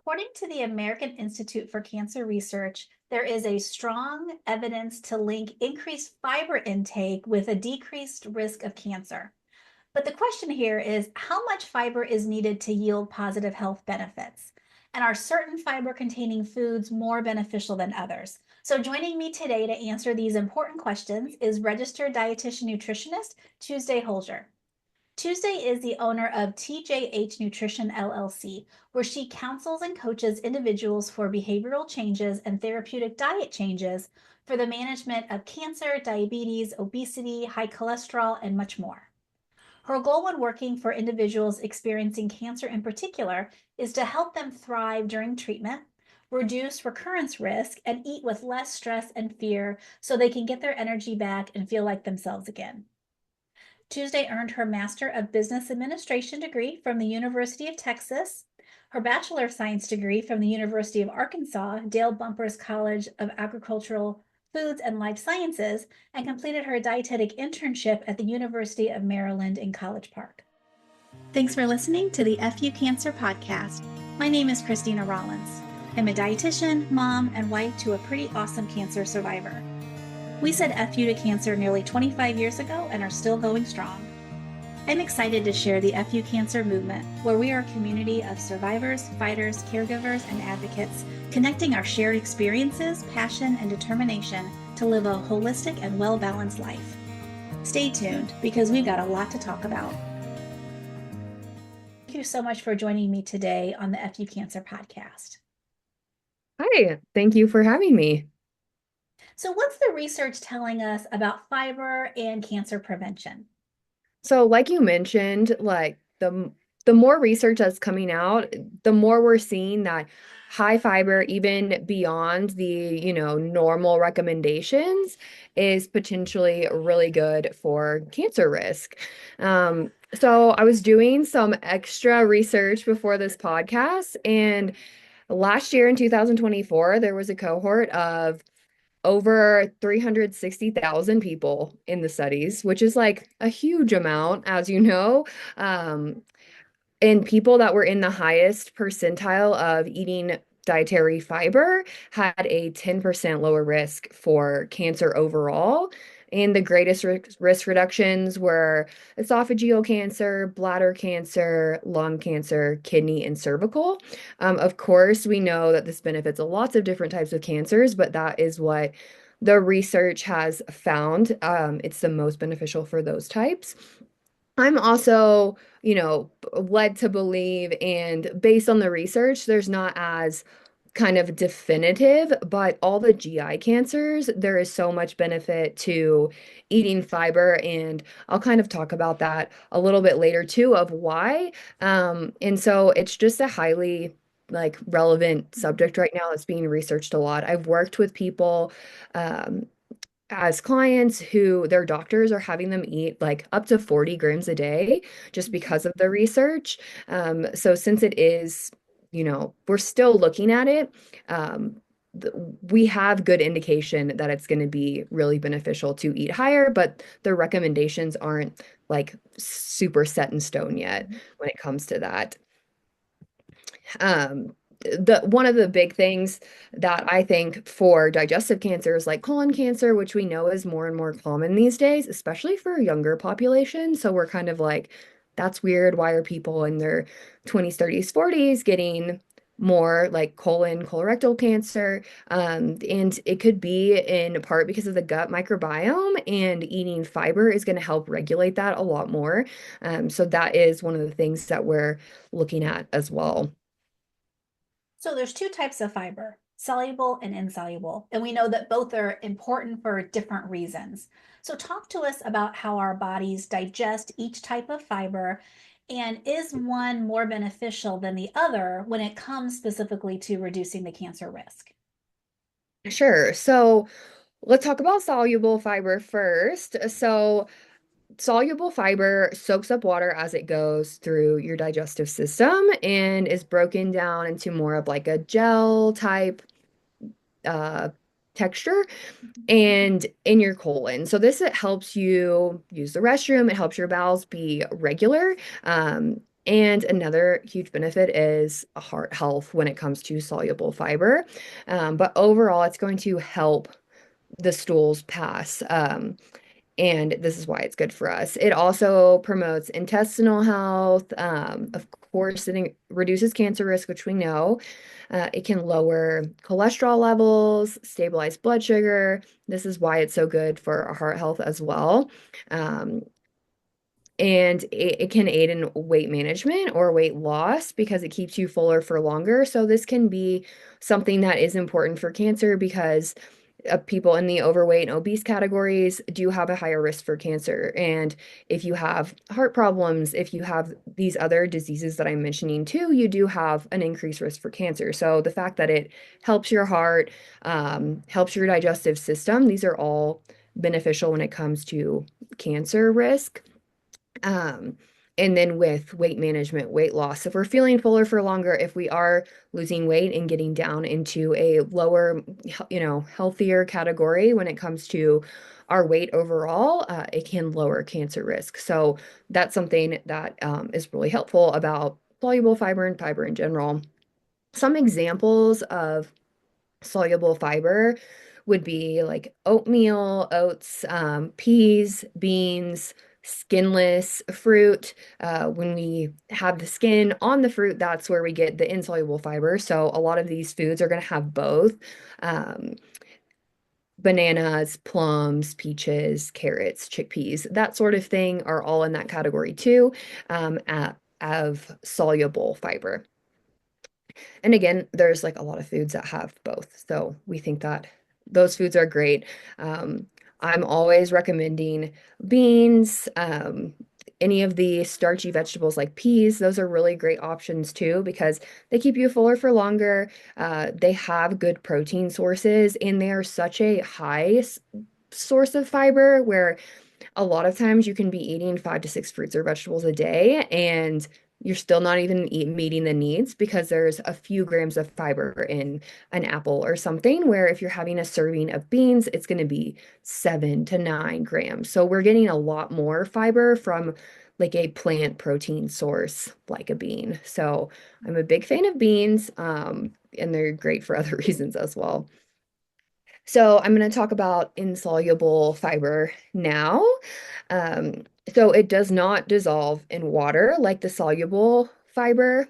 According to the American Institute for Cancer Research, there is a strong evidence to link increased fiber intake with a decreased risk of cancer. But the question here is how much fiber is needed to yield positive health benefits? And are certain fiber containing foods more beneficial than others? So, joining me today to answer these important questions is registered dietitian nutritionist Tuesday Holger. Tuesday is the owner of TJH Nutrition LLC, where she counsels and coaches individuals for behavioral changes and therapeutic diet changes for the management of cancer, diabetes, obesity, high cholesterol, and much more. Her goal when working for individuals experiencing cancer in particular is to help them thrive during treatment, reduce recurrence risk, and eat with less stress and fear so they can get their energy back and feel like themselves again. Tuesday earned her Master of Business Administration degree from the University of Texas, her Bachelor of Science degree from the University of Arkansas, Dale Bumpers College of Agricultural Foods and Life Sciences, and completed her dietetic internship at the University of Maryland in College Park. Thanks for listening to the FU Cancer Podcast. My name is Christina Rollins. I'm a dietitian, mom, and wife to a pretty awesome cancer survivor. We said FU to cancer nearly 25 years ago and are still going strong. I'm excited to share the FU Cancer movement, where we are a community of survivors, fighters, caregivers, and advocates, connecting our shared experiences, passion, and determination to live a holistic and well-balanced life. Stay tuned, because we've got a lot to talk about. Thank you so much for joining me today on the FU Cancer Podcast. Hi, thank you for having me. So what's the research telling us about fiber and cancer prevention? So, like you mentioned, the more research that's coming out, the more we're seeing that high fiber, even beyond the normal recommendations, is potentially really good for cancer risk. So I was doing some extra research before this podcast, and last year in 2024, there was a cohort of over 360,000 people in the studies, which is like a huge amount, as you know. Um, and people that were in the highest percentile of eating dietary fiber had a 10% lower risk for cancer overall. And the greatest risk reductions were esophageal cancer, bladder cancer, lung cancer, kidney, and cervical. Of course, we know that this benefits lots of different types of cancers, but that is what the research has found. It's the most beneficial for those types. I'm also, led to believe, and based on the research, there's not as kind of definitive, but all the GI cancers, there is so much benefit to eating fiber. And I'll kind of talk about that a little bit later too, of why. And so it's just a highly relevant subject right now that's being researched a lot. I've worked with people um, as clients who their doctors are having them eat like up to 40 grams a day just because of the research. So since it is, we're still looking at it, um, we have good indication that it's going to be really beneficial to eat higher, but the recommendations aren't like super set in stone yet when it comes to that. Um, the one of the big things that I think for digestive cancers like colon cancer, which we know is more and more common these days, especially for a younger population. So we're kind of like, that's weird. Why are people in their 20s, 30s, 40s getting more like colorectal cancer? And it could be in part because of the gut microbiome, and eating fiber is going to help regulate that a lot more. So that is one of the things that we're looking at as well. So there's two types of fiber, soluble and insoluble, and we know that both are important for different reasons. So talk to us about how our bodies digest each type of fiber, and is one more beneficial than the other when it comes specifically to reducing the cancer risk? Sure. So let's talk about soluble fiber first. So, soluble fiber soaks up water as it goes through your digestive system and is broken down into more of like a gel type uh, texture and in your colon. So this it helps you use the restroom. It helps your bowels be regular. And another huge benefit is heart health when it comes to soluble fiber. But overall, it's going to help the stools pass. And this is why it's good for us. It also promotes intestinal health. Of course, reduces cancer risk, which we know. It can lower cholesterol levels, stabilize blood sugar. This is why it's so good for our heart health as well. Um, and it can aid in weight management or weight loss because it keeps you fuller for longer. So this can be something that is important for cancer because people in the overweight and obese categories do have a higher risk for cancer. And if you have heart problems, if you have these other diseases that I'm mentioning too, you do have an increased risk for cancer. So the fact that it helps your heart, helps your digestive system, these are all beneficial when it comes to cancer risk. Um, and then with weight management, weight loss, if we're feeling fuller for longer, if we are losing weight and getting down into a lower, healthier category when it comes to our weight overall, it can lower cancer risk. So that's something that is really helpful about soluble fiber and fiber in general. Some examples of soluble fiber would be like oatmeal, oats, peas, beans, skinless fruit. When we have the skin on the fruit, that's where we get the insoluble fiber. So a lot of these foods are going to have both. Um, Bananas, plums, peaches, carrots, chickpeas, that sort of thing are all in that category too, of soluble fiber. And again, there's like a lot of foods that have both. So we think that those foods are great. Um, I'm always recommending beans, any of the starchy vegetables like peas. Those are really great options too because they keep you fuller for longer. They have good protein sources and they are such a high source of fiber where a lot of times you can be eating 5 to 6 fruits or vegetables a day and you're still not even meeting the needs because there's a few grams of fiber in an apple or something, where if you're having a serving of beans, it's going to be 7 to 9 grams. So we're getting a lot more fiber from like a plant protein source like a bean. So I'm a big fan of beans, and they're great for other reasons as well. So I'm going to talk about insoluble fiber now. Um, so it does not dissolve in water like the soluble fiber,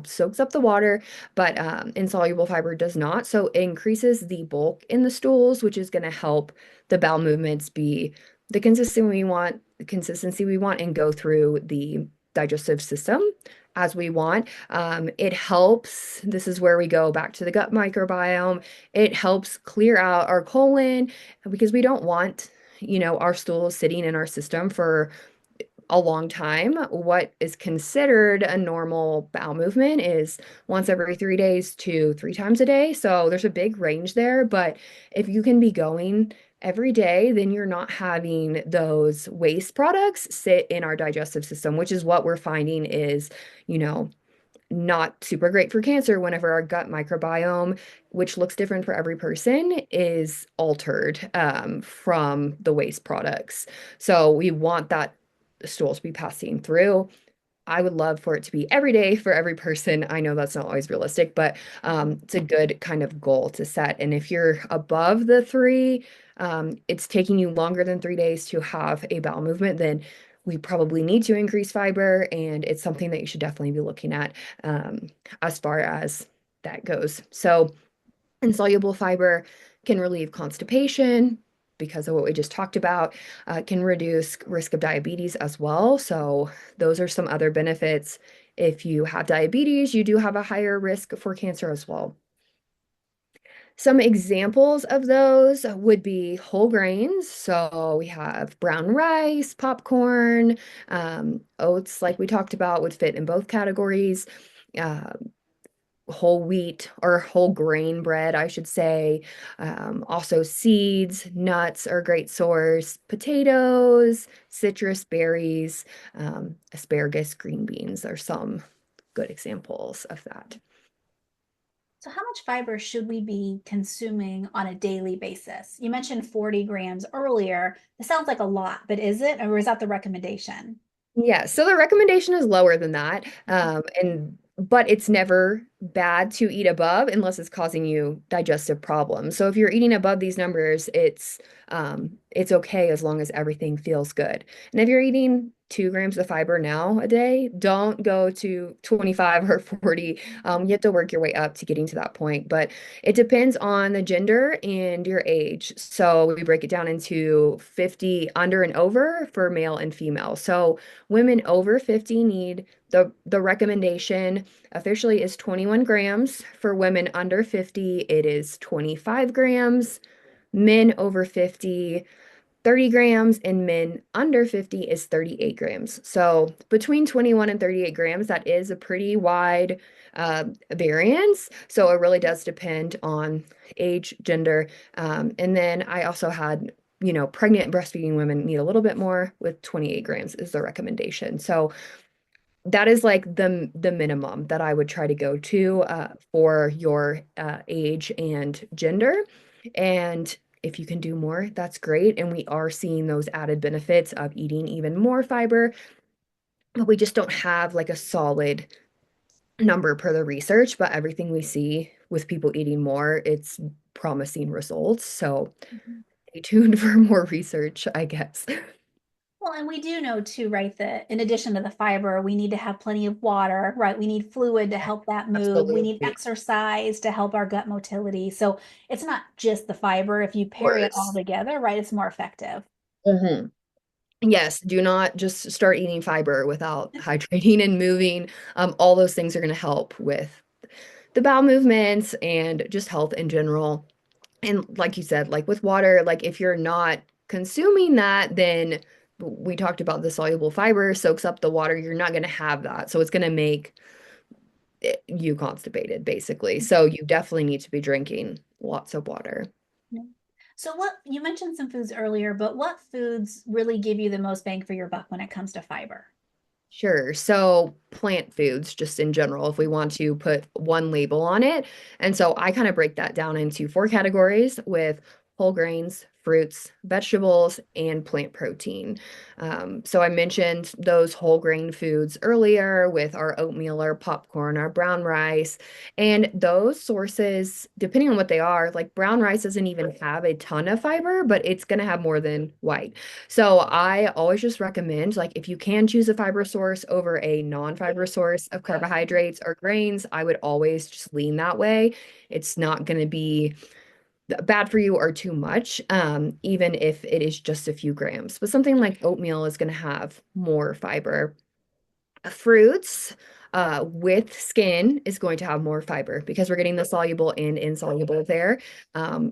soaks up the water, but insoluble fiber does not. So it increases the bulk in the stools, which is going to help the bowel movements be the consistency we want, and go through the digestive system as we want. It helps. This is where we go back to the gut microbiome. It helps clear out our colon because we don't want, our stools sitting in our system for a long time. What is considered a normal bowel movement is once every 3 days to 3 times a day. So there's a big range there. But if you can be going every day, then you're not having those waste products sit in our digestive system, which is what we're finding is, you know, not super great for cancer whenever our gut microbiome, which looks different for every person, is altered from the waste products. So we want that stools be passing through. I would love for it to be every day for every person. I know that's not always realistic, but it's a good kind of goal to set. And if you're above the three, it's taking you longer than 3 days to have a bowel movement, then we probably need to increase fiber. And it's something that you should definitely be looking at as far as that goes. So, insoluble fiber can relieve constipation because of what we just talked about, can reduce risk of diabetes as well. So those are some other benefits. If you have diabetes, you do have a higher risk for cancer as well. Some examples of those would be whole grains. So we have brown rice, popcorn, oats, like we talked about, would fit in both categories. Uh, Whole wheat or whole grain bread, I should say. Also, seeds, nuts are a great source. Potatoes, citrus, berries, asparagus, green beans are some good examples of that. So how much fiber should we be consuming on a daily basis? You mentioned 40 grams earlier. It sounds like a lot, but is it, or is that the recommendation? Yeah, so the recommendation is lower than that. And but it's never bad to eat above unless it's causing you digestive problems. So if you're eating above these numbers, it's okay as long as everything feels good. And if you're eating 2 grams of fiber now a day, don't go to 25 or 40. You have to work your way up to getting to that point. But it depends on the gender and your age. So we break it down into 50 under and over for male and female. So women over 50 need the recommendation officially is 21 grams. For women under 50, it is 25 grams. Men over 50, 30 grams, and men under 50 is 38 grams. So between 21 and 38 grams, that is a pretty wide variance. So it really does depend on age, gender. And then I also had, pregnant and breastfeeding women need a little bit more with 28 grams is the recommendation. So that is like the minimum that I would try to go to for your age and gender. And if you can do more, that's great. And we are seeing those added benefits of eating even more fiber, but we just don't have like a solid number per the research. But everything we see with people eating more, it's promising results. So Mhm. stay tuned for more research, I guess. Well, and we do know too, right, that in addition to the fiber, we need to have plenty of water, right? We need fluid to help that move. We need Absolutely. exercise to help our gut motility. So it's not just the fiber. If you Of pair it all course. together, right, it's more effective. Mhm. Yes, do not just start eating fiber without hydrating and moving. All those things are going to help with the bowel movements and just health in general. And like you said, like with water, like if you're not consuming that, then we talked about the soluble fiber soaks up the water. You're not going to have that. So it's going to make you constipated, basically. So you definitely need to be drinking lots of water. Yeah. So what you mentioned some foods earlier, but what foods really give you the most bang for your buck when it comes to fiber? Sure. So plant foods, just in general, if we want to put one label on it. And so I kind of break that down into 4 categories with whole grains, fruits, vegetables, and plant protein. So I mentioned those whole grain foods earlier with our oatmeal, our popcorn, our brown rice. And those sources, depending on what they are, like brown rice doesn't even have a ton of fiber, but it's going to have more than white. So I always just recommend, like, if you can choose a fiber source over a non-fiber source of carbohydrates or grains, I would always just lean that way. It's not going to be bad for you or too much, even if it is just a few grams. But something like oatmeal is going to have more fiber. Fruits with skin is going to have more fiber because we're getting the soluble and insoluble there.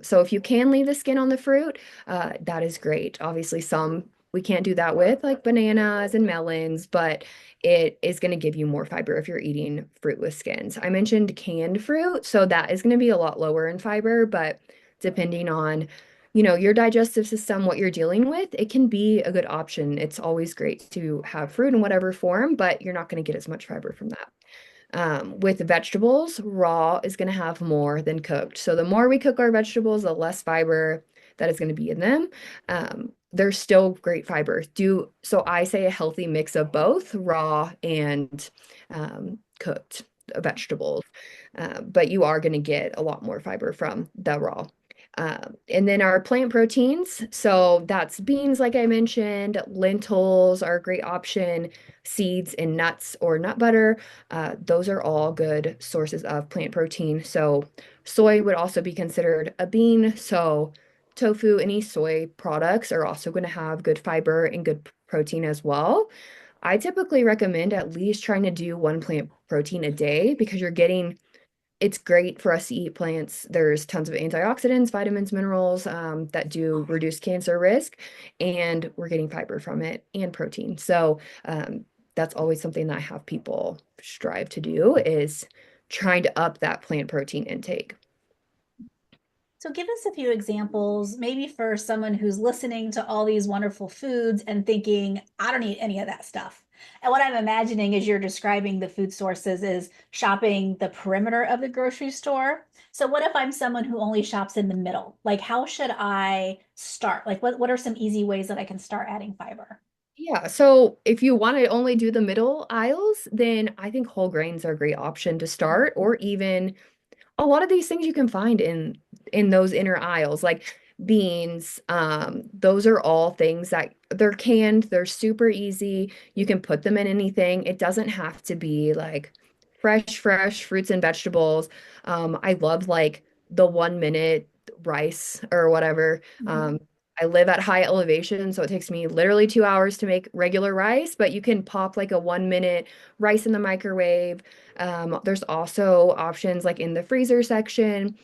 So if you can leave the skin on the fruit, that is great. Obviously, some we can't do that with, like bananas and melons, but it is going to give you more fiber if you're eating fruit with skins. I mentioned canned fruit, so that is going to be a lot lower in fiber, but depending on your digestive system, what you're dealing with, it can be a good option. It's always great to have fruit in whatever form, but you're not going to get as much fiber from that. With vegetables, raw is going to have more than cooked. So the more we cook our vegetables, the less fiber that is going to be in them. There's still great fiber. So I say a healthy mix of both raw and cooked vegetables. But you are going to get a lot more fiber from the raw. And then our plant proteins. So that's beans, like I mentioned, lentils are a great option, seeds and nuts or nut butter. Those are all good sources of plant protein. So soy would also be considered a bean. So tofu, any soy products are also going to have good fiber and good protein as well. I typically recommend at least trying to do one plant protein a day because it's great for us to eat plants. There's tons of antioxidants, vitamins, minerals that do reduce cancer risk, and we're getting fiber from it and protein. So that's always something that I have people strive to do is trying to up that plant protein intake. So give us a few examples, maybe for someone who's listening to all these wonderful foods and thinking, I don't eat any of that stuff. And what I'm imagining as you're describing the food sources is shopping the perimeter of the grocery store. So what if I'm someone who only shops in the middle? Like how should I start? Like what are some easy ways that I can start adding fiber? Yeah, so if you want to only do the middle aisles, then I think whole grains are a great option to start, or even a lot of these things you can find in those inner aisles, like beans. Those are all things that they're canned, they're super easy. You can put them in anything. It doesn't have to be like fresh fruits and vegetables. I love like the 1 minute rice or whatever. Mhm. I live at high elevation, so it takes me literally 2 hours to make regular rice, but you can pop like a 1 minute rice in the microwave. There's also options like in the freezer section.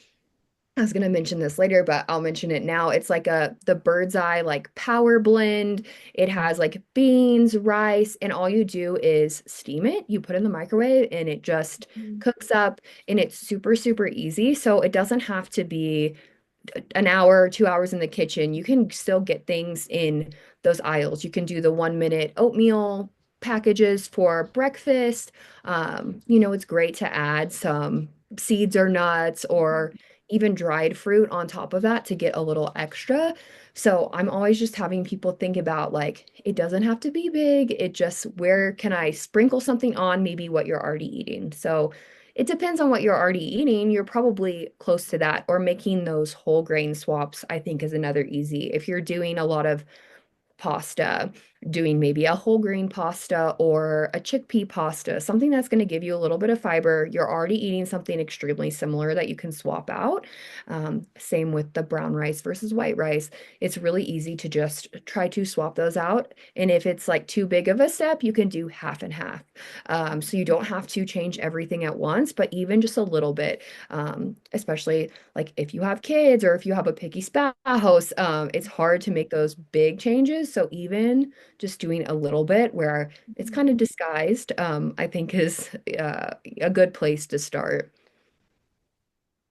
I was gonna mention this later, but I'll mention it now. It's like the Bird's Eye like power blend. It has like beans, rice, and all you do is steam it. You put it in the microwave and it just Mhm. cooks up and it's super easy. So it doesn't have to be an hour or 2 hours in the kitchen. You can still get things in those aisles. You can do the 1 minute oatmeal packages for breakfast. It's great to add some seeds or nuts or even dried fruit on top of that to get a little extra. So I'm always just having people think about like, it doesn't have to be big. It just, where can I sprinkle something on maybe what you're already eating? So it depends on what you're already eating. You're probably close to that, or making those whole grain swaps, I think is another easy. If you're doing a lot of pasta, doing maybe a whole grain pasta or a chickpea pasta, something that's going to give you a little bit of fiber. You're already eating something extremely similar that you can swap out. Same with the brown rice versus white rice. It's really easy to just try to swap those out. And if it's like too big of a step, you can do half and half. So you don't have to change everything at once, but even just a little bit, especially like if you have kids or if you have a picky spouse, it's hard to make those big changes. So even just doing a little bit where it's Mhm. kind of disguised, I think is a good place to start.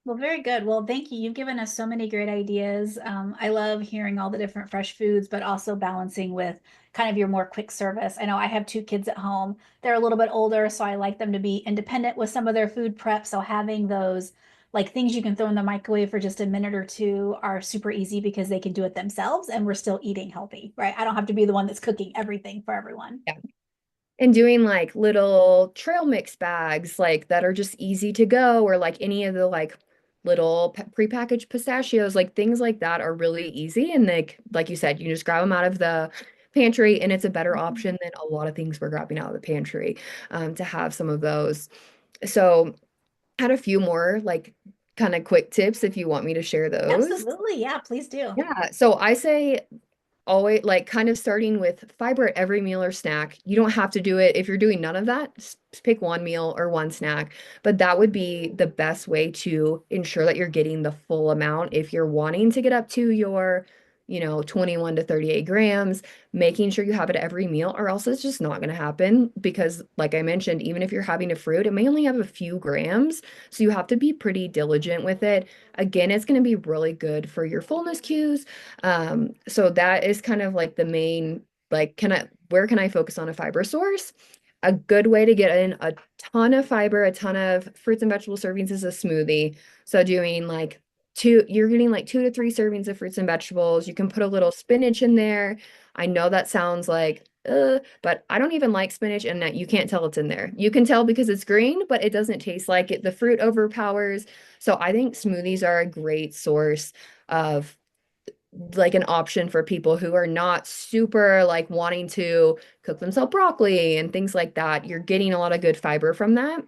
Well, very good. Well, thank you. You've given us so many great ideas. I love hearing all the different fresh foods, but also balancing with kind of your more quick service. I know I have two kids at home. They're a little bit older, so I like them to be independent with some of their food prep. So having those like things you can throw in the microwave for just a minute or two are super easy because they can do it themselves and we're still eating healthy, right? I don't have to be the one that's cooking everything for everyone. Yeah. And doing like little trail mix bags like that are just easy to go, or like any of the like little prepackaged pistachios, like things like that are really easy. And like you said, you can just grab them out of the pantry and it's a better Mhm. option than a lot of things we're grabbing out of the pantry, to have some of those. So had a few more like kind of quick tips if you want me to share those. Absolutely. Yeah, please do. Yeah, so I say always like kind of starting with fiber at every meal or snack. You don't have to do it if you're doing none of that. Just pick one meal or one snack, but that would be the best way to ensure that you're getting the full amount. If you're wanting to get up to your 21 to 38 grams, making sure you have it at every meal, or else it's just not going to happen because, like I mentioned, even if you're having a fruit, it may only have a few grams. So you have to be pretty diligent with it. Again, it's going to be really good for your fullness cues. So that is kind of like the main, like, where can I focus on a fiber source? A good way to get in a ton of fiber, a ton of fruits and vegetable servings is a smoothie. So doing like you're getting like 2 to 3 servings of fruits and vegetables. You can put a little spinach in there. I know that sounds like, but I don't even like spinach and that you can't tell it's in there. You can tell because it's green, but it doesn't taste like it. The fruit overpowers. So I think smoothies are a great source of like an option for people who are not super like wanting to cook themselves broccoli and things like that. You're getting a lot of good fiber from that.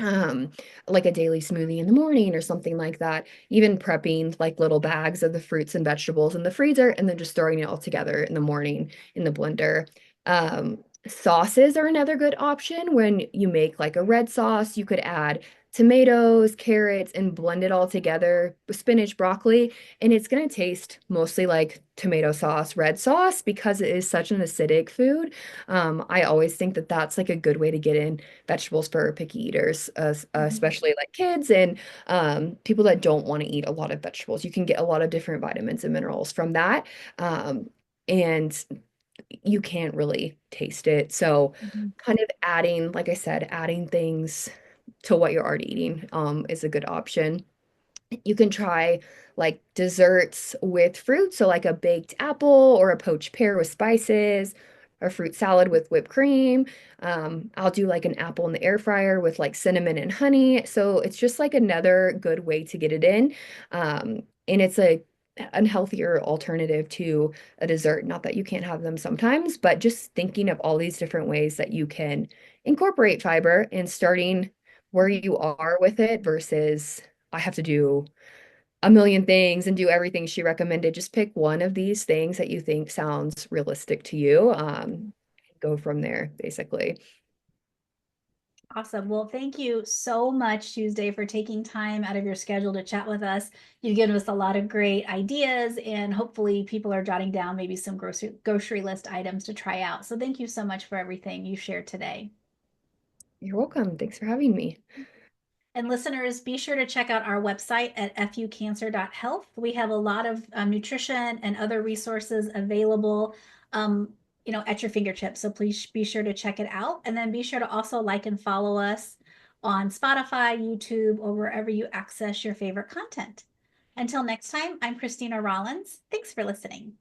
Um, like a daily smoothie in the morning or something like that. Even prepping like little bags of the fruits and vegetables in the freezer and then just throwing it all together in the morning in the blender. Sauces are another good option. When you make like a red sauce, you could add tomatoes, carrots, and blend it all together with spinach, broccoli, and it's going to taste mostly like tomato sauce, red sauce, because it is such an acidic food. I always think that that's like a good way to get in vegetables for picky eaters, Mhm. especially like kids and people that don't want to eat a lot of vegetables. You can get a lot of different vitamins and minerals from that. Um, and you can't really taste it. So Mhm. kind of adding, like I said, adding things to what you're already eating is a good option. You can try like desserts with fruit, so like a baked apple or a poached pear with spices, a fruit salad with whipped cream. I'll do like an apple in the air fryer with like cinnamon and honey. So it's just like another good way to get it in. And it's a unhealthier alternative to a dessert. Not that you can't have them sometimes, but just thinking of all these different ways that you can incorporate fiber and starting where you are with it versus I have to do a million things and do everything she recommended. Just pick one of these things that you think sounds realistic to you. Go from there, basically. Awesome. Well, thank you so much, Tuesday, for taking time out of your schedule to chat with us. You've given us a lot of great ideas, and hopefully people are jotting down maybe some grocery list items to try out. So thank you so much for everything you shared today. You're welcome. Thanks for having me. And listeners, be sure to check out our website at fucancer.health. We have a lot of nutrition and other resources available, um, at your fingertips. So please be sure to check it out. And then be sure to also like and follow us on Spotify, YouTube, or wherever you access your favorite content. Until next time, I'm Christina Rollins. Thanks for listening.